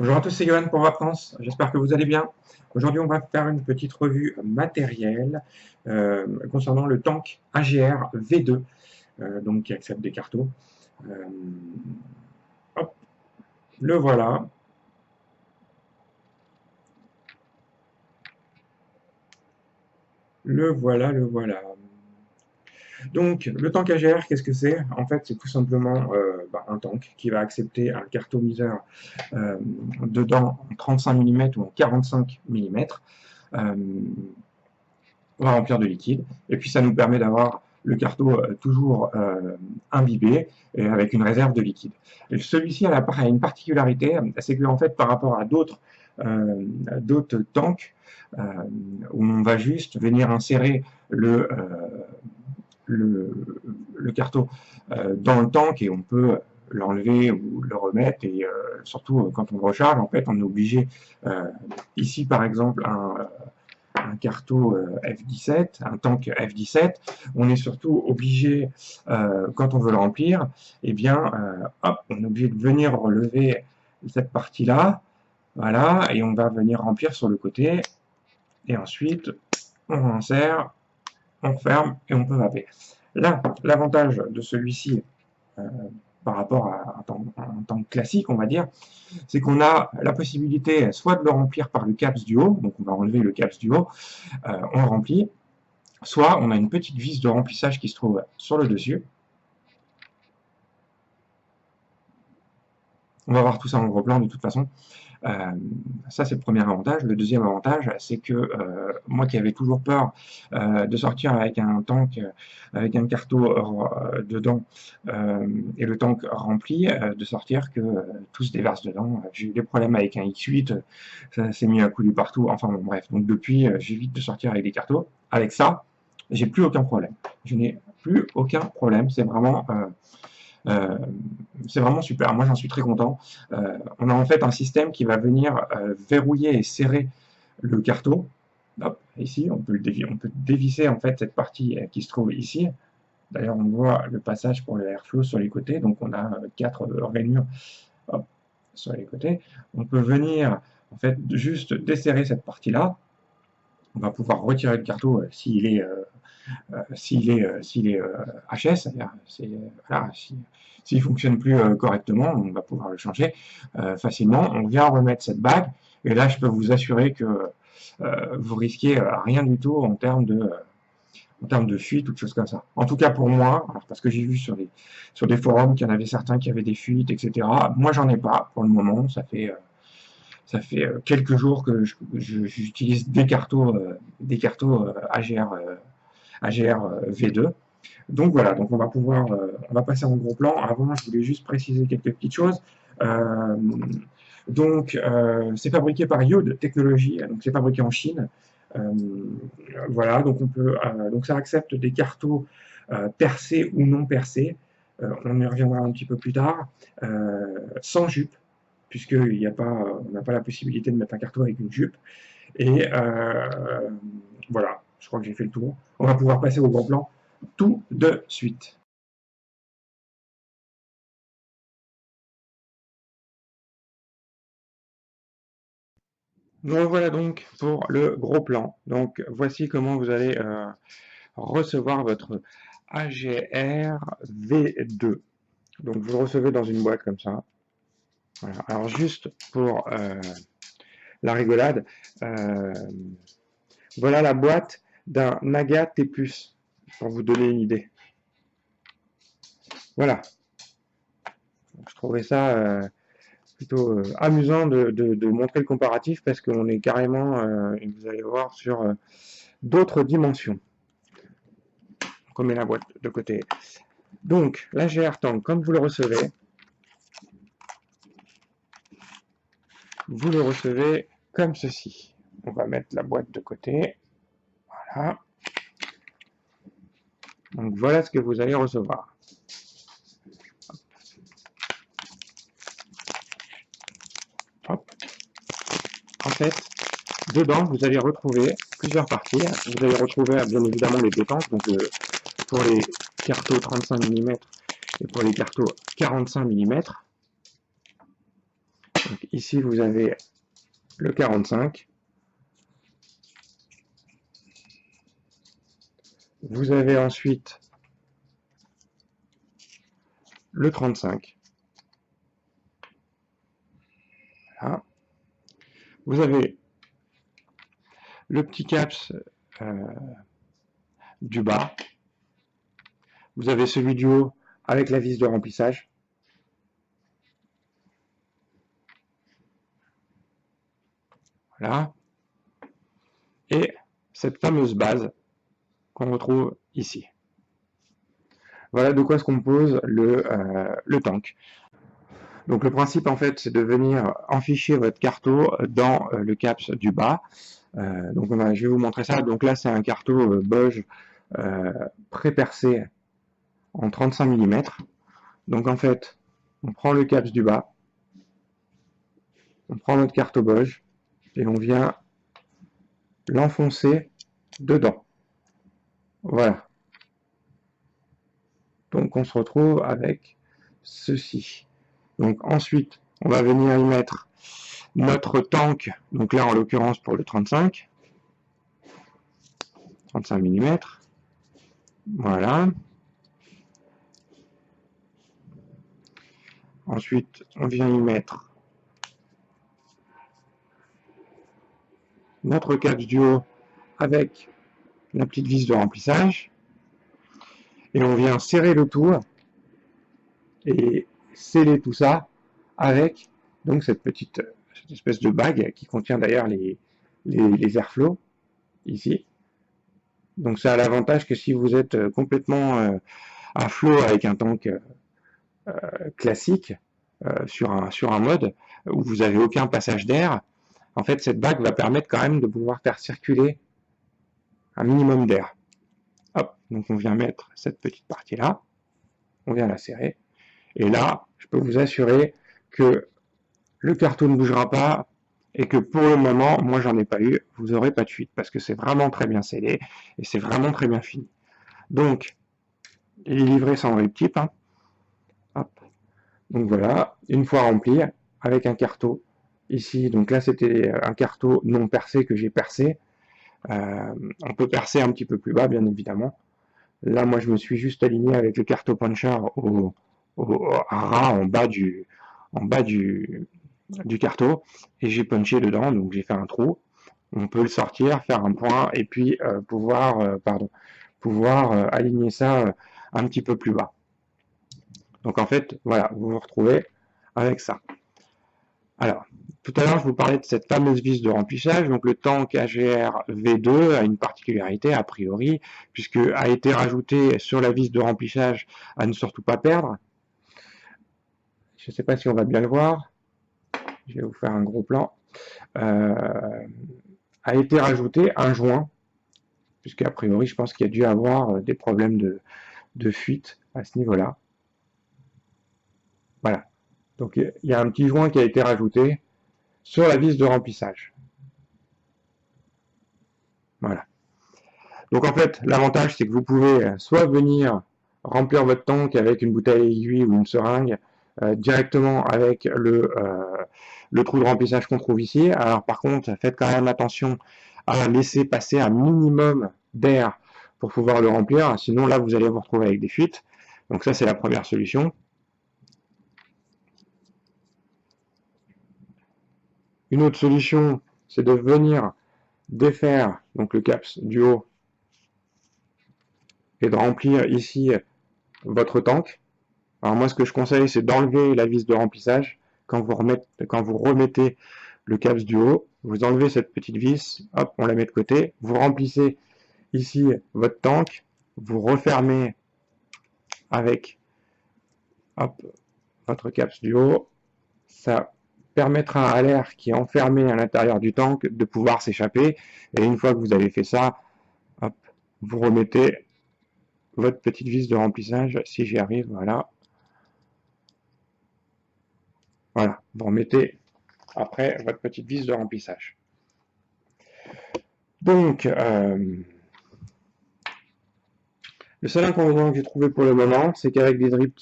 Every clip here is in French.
Bonjour à tous, c'est Johan pour Vacances. J'espère que vous allez bien. Aujourd'hui, on va faire une petite revue matérielle concernant le tank AGR V2, donc qui accepte des cartos. Euh, hop, le voilà. Le voilà, le voilà. Donc, le tank AGR, qu'est-ce que c'est? En fait, c'est tout simplement un tank qui va accepter un cartomiseur dedans en 35 mm ou en 45 mm. On va remplir de liquide, et puis ça nous permet d'avoir le carto toujours imbibé et avec une réserve de liquide. Celui-ci a une particularité, c'est qu'en fait par rapport à d'autres tanks euh, où on va juste venir insérer le carto dans le tank et on peut l'enlever ou le remettre, et surtout quand on recharge, en fait on est obligé, ici par exemple un carto F17, un tank F17, on est surtout obligé, quand on veut le remplir, eh bien, hop, on est obligé de venir relever cette partie-là, voilà, et on va venir remplir sur le côté, et ensuite, on insère, on ferme, et on peut vaper. Là, l'avantage de celui-ci, euh, par rapport à un tank classique, on va dire, c'est qu'on a la possibilité soit de le remplir par le caps du haut, donc on va enlever le caps du haut, on le remplit, soit on a une petite vis de remplissage qui se trouve sur le dessus. On va voir tout ça en gros plan de toute façon. Ça, c'est le premier avantage. Le deuxième avantage, c'est que moi qui avais toujours peur de sortir avec un tank, avec un carto dedans, et le tank rempli, de sortir que tout se déverse dedans. J'ai eu des problèmes avec un X8, ça s'est mis à couler partout. Enfin bon, bref. Donc depuis, j'évite de sortir avec des cartos. Avec ça, j'ai plus aucun problème. Je n'ai plus aucun problème. Euh, c'est vraiment super. Moi, j'en suis très content. On a en fait un système qui va venir verrouiller et serrer le carto. Hop, ici, on peut dévisser en fait cette partie qui se trouve ici. D'ailleurs, on voit le passage pour le airflow sur les côtés. Donc, on a 4 rainures sur les côtés. On peut venir en fait juste desserrer cette partie-là. On va pouvoir retirer le carto s'il est HS, c'est-à-dire voilà, s'il fonctionne plus correctement, on va pouvoir le changer facilement. On vient remettre cette bague, et là je peux vous assurer que vous risquez rien du tout en termes de fuite ou de choses comme ça. En tout cas pour moi, alors parce que j'ai vu sur des forums qu'il y en avait certains qui avaient des fuites, etc. Moi j'en ai pas pour le moment, ça fait quelques jours que j'utilise des cartos AGR V2. Donc voilà, donc on va passer en gros plan. Avant, je voulais juste préciser quelques petites choses. Euh, c'est fabriqué par Yode Technologies, donc c'est fabriqué en Chine. Euh, voilà, donc ça accepte des cartos percés ou non percés. On y reviendra un petit peu plus tard. Sans jupe, puisqu'on n'a pas la possibilité de mettre un carton avec une jupe. Et voilà, je crois que j'ai fait le tour. On va pouvoir passer au gros plan tout de suite. Nous revoilà donc pour le gros plan. Donc voici comment vous allez recevoir votre AGR V2. Donc vous le recevez dans une boîte comme ça. Voilà. Alors juste pour la rigolade, voilà la boîte d'un Naga T+, pour vous donner une idée. Voilà. Donc, je trouvais ça plutôt amusant de montrer le comparatif, parce qu'on est carrément, et vous allez voir, sur d'autres dimensions. Donc on met la boîte de côté. Donc, la GR Tank, comme vous le recevez comme ceci. On va mettre la boîte de côté. Voilà. Donc voilà ce que vous allez recevoir. Hop. En fait, dedans, vous allez retrouver plusieurs parties. Vous allez retrouver bien évidemment les détentes, donc pour les cartos 35 mm et pour les cartos 45 mm. Donc ici, vous avez le 45. Vous avez ensuite le 35. Voilà. Vous avez le petit caps du bas. Vous avez celui du haut avec la vis de remplissage. Voilà. Et cette fameuse base qu'on retrouve ici. Voilà de quoi se compose le tank. Donc le principe en fait c'est de venir enficher votre carto dans le caps du bas. Donc je vais vous montrer ça. Donc là c'est un carto Boge pré-percé en 35 mm. Donc en fait on prend le caps du bas, on prend notre carto Boge et on vient l'enfoncer dedans. Voilà. Donc on se retrouve avec ceci. Donc ensuite, on va venir y mettre notre tank, donc là en l'occurrence pour le 35 mm. Voilà. Ensuite, on vient y mettre notre caps du haut avec la petite vis de remplissage. Et on vient serrer le tout et sceller tout ça avec donc cette espèce de bague qui contient d'ailleurs les airflows ici. Donc ça a l'avantage que si vous êtes complètement à flot avec un tank classique sur un mode où vous n'avez aucun passage d'air, en fait cette bague va permettre quand même de pouvoir faire circuler un minimum d'air. Hop, donc on vient mettre cette petite partie là, on vient la serrer, et là je peux vous assurer que le carton ne bougera pas et que pour le moment, moi j'en ai pas eu, vous n'aurez pas de fuite parce que c'est vraiment très bien scellé et c'est vraiment très bien fini. Donc, il est livré sans riptype. Hein. Hop. Donc voilà, une fois rempli, avec un carton ici. Donc là, c'était un carton non percé que j'ai percé. On peut percer un petit peu plus bas, bien évidemment. Là, moi, je me suis juste aligné avec le carton puncher à ras en bas du carton et j'ai punché dedans, donc j'ai fait un trou. On peut le sortir, faire un point et puis pouvoir aligner ça un petit peu plus bas. Donc en fait, voilà, vous vous retrouvez avec ça. Alors, tout à l'heure, je vous parlais de cette fameuse vis de remplissage. Donc le tank AGR V2 a une particularité, a priori, puisque a été rajouté sur la vis de remplissage à ne surtout pas perdre. Je ne sais pas si on va bien le voir. Je vais vous faire un gros plan. A été rajouté un joint, puisqu'à priori, je pense qu'il y a dû avoir des problèmes de fuite à ce niveau-là. Voilà. Donc il y a un petit joint qui a été rajouté sur la vis de remplissage. Voilà. Donc en fait, l'avantage, c'est que vous pouvez soit venir remplir votre tank avec une bouteille à aiguille ou une seringue directement avec le trou de remplissage qu'on trouve ici. Alors par contre, faites quand même attention à laisser passer un minimum d'air pour pouvoir le remplir, sinon là vous allez vous retrouver avec des fuites. Donc ça c'est la première solution. Une autre solution, c'est de venir défaire donc le caps du haut et de remplir ici votre tank. Alors moi ce que je conseille c'est d'enlever la vis de remplissage quand vous remettez le caps du haut, vous enlevez cette petite vis, hop, on la met de côté, vous remplissez ici votre tank, vous refermez avec hop, votre caps du haut, ça permettra à l'air qui est enfermé à l'intérieur du tank de pouvoir s'échapper, et une fois que vous avez fait ça, hop, vous remettez votre petite vis de remplissage, si j'y arrive, voilà. Voilà, vous remettez après votre petite vis de remplissage. Donc, le seul inconvénient que j'ai trouvé pour le moment, c'est qu'avec des drip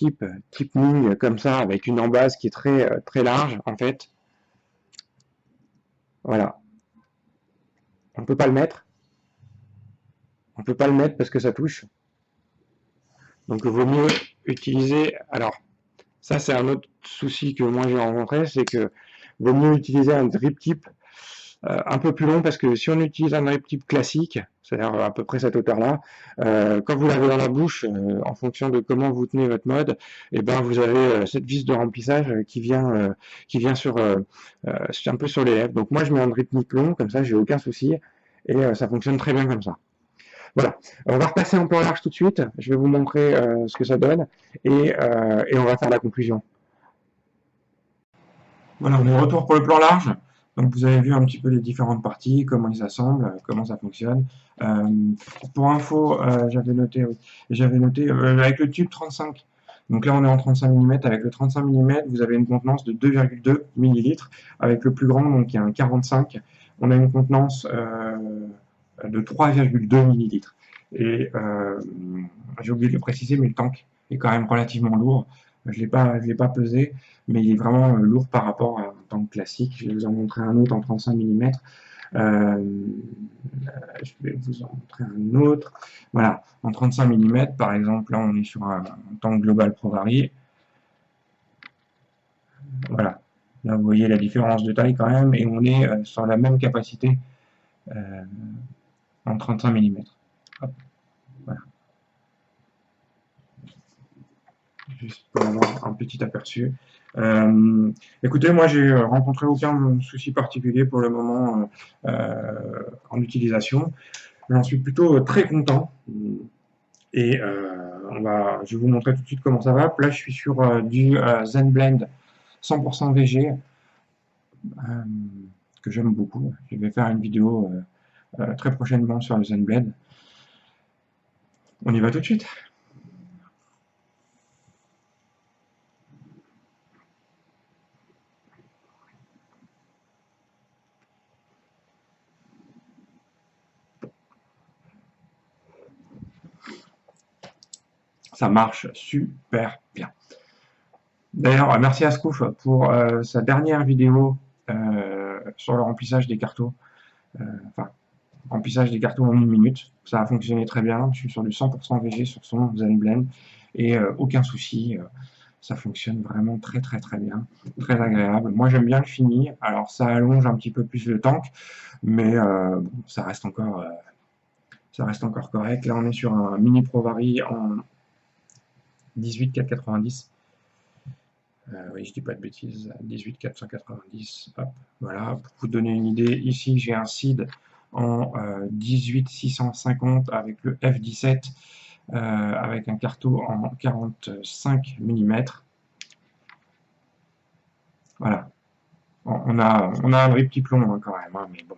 type Ming comme ça, avec une embase qui est très large, en fait, Voilà. On peut pas le mettre. On peut pas le mettre parce que ça touche. Donc il vaut mieux utiliser. Alors, ça c'est un autre souci que moi j'ai rencontré, c'est que vaut mieux utiliser un drip tip un peu plus long parce que si on utilise un drip tip classique, c'est-à-dire à peu près cette hauteur-là, quand vous l'avez dans la bouche, en fonction de comment vous tenez votre mode, et ben vous avez cette vis de remplissage qui vient sur un peu sur les lèvres. Donc moi je mets un drip tip long, comme ça j'ai aucun souci et ça fonctionne très bien comme ça. Voilà, on va repasser en plan large tout de suite. Je vais vous montrer ce que ça donne et on va faire la conclusion. Voilà, on est de retour pour le plan large. Donc vous avez vu un petit peu les différentes parties, comment ils s'assemblent, comment ça fonctionne. Euh, pour info, j'avais noté avec le tube 35. Donc là on est en 35 mm. Avec le 35 mm, vous avez une contenance de 2,2 ml. Avec le plus grand, donc qui est un 45, on a une contenance de 3,2 ml. Et j'ai oublié de le préciser, mais le tank est quand même relativement lourd. Je ne l'ai pas pesé, mais il est vraiment lourd par rapport à un tank classique. Je vais vous en montrer un autre en 35 mm. Je vais vous en montrer un autre. Voilà, en 35 mm, par exemple, là on est sur un tank Global ProVarie. Voilà, là vous voyez la différence de taille quand même, et on est sur la même capacité en 35 mm. Hop, voilà. Juste pour avoir un petit aperçu. Écoutez, moi j'ai rencontré aucun souci particulier pour le moment en utilisation. J'en suis plutôt très content. Et je vais vous montrer tout de suite comment ça va. Là, je suis sur du ZenBlend 100% VG que j'aime beaucoup. Je vais faire une vidéo très prochainement sur le ZenBlend. On y va tout de suite. Ça marche super bien. D'ailleurs, merci à Scoof pour sa dernière vidéo sur le remplissage des cartons. Enfin, remplissage des cartons en 1 minute. Ça a fonctionné très bien. Je suis sur du 100% VG sur son ZenBlend et aucun souci. Ça fonctionne vraiment très très très bien, très agréable. Moi j'aime bien le fini. Alors ça allonge un petit peu plus le tank, mais ça reste encore correct. Là on est sur un mini ProVarie en 18,490. Oui, je dis pas de bêtises, 18,490. Hop, voilà, pour vous donner une idée, ici j'ai un SID en 18,650 avec le F17, avec un carto en 45 mm. Voilà, on a un vrai petit plomb hein, quand même, hein, mais bon.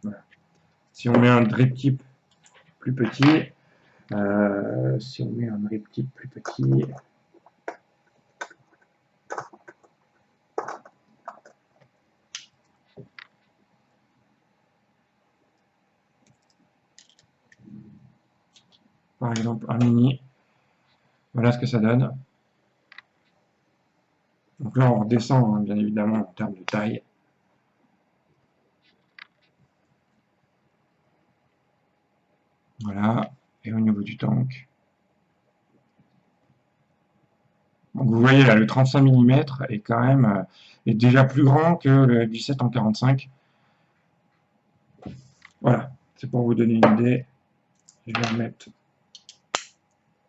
Voilà. Si on met un drip tip plus petit, par exemple un mini, voilà ce que ça donne. Donc là on redescend hein, bien évidemment en termes de taille. Voilà, et au niveau du tank. Donc vous voyez là, le 35 mm est quand même est déjà plus grand que le 17 en 45. Voilà, c'est pour vous donner une idée. Je vais remettre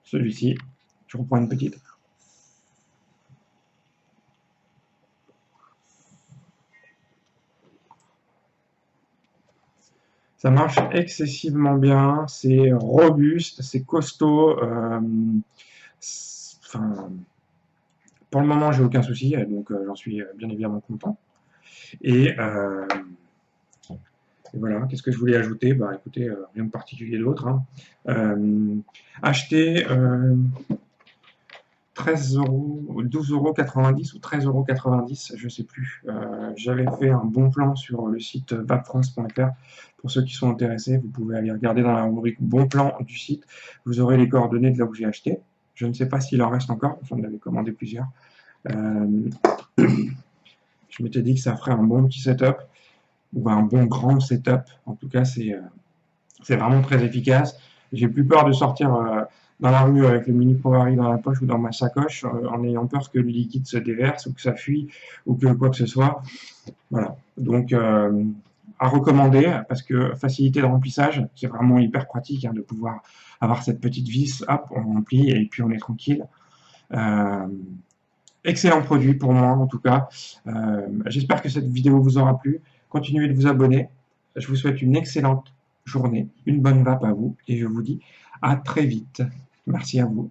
celui-ci. Je reprends une petite. Ça marche excessivement bien, c'est robuste, c'est costaud. Enfin, pour le moment, j'ai aucun souci, donc j'en suis bien évidemment content. Et voilà, qu'est-ce que je voulais ajouter? Bah écoutez, rien de particulier d'autre. Hein. Acheter 13 euros, 12,90 € ou 13,90 €, je ne sais plus. J'avais fait un bon plan sur le site vapfrance.fr. Pour ceux qui sont intéressés, vous pouvez aller regarder dans la rubrique bon plan du site. Vous aurez les coordonnées de là où j'ai acheté. Je ne sais pas s'il en reste encore, j'en avais commandé plusieurs. Je m'étais dit que ça ferait un bon petit setup, ou un bon grand setup. En tout cas, c'est vraiment très efficace. J'ai plus peur de sortir dans la rue avec le mini Powerade dans la poche ou dans ma sacoche en ayant peur que le liquide se déverse ou que ça fuit ou que quoi que ce soit. Voilà. Donc, à recommander parce que facilité de remplissage, c'est vraiment hyper pratique de pouvoir avoir cette petite vis, hop, on remplit et puis on est tranquille. Euh, Excellent produit pour moi en tout cas. J'espère que cette vidéo vous aura plu. Continuez de vous abonner. Je vous souhaite une excellente journée, une bonne vape à vous et je vous dis à très vite. Merci à vous.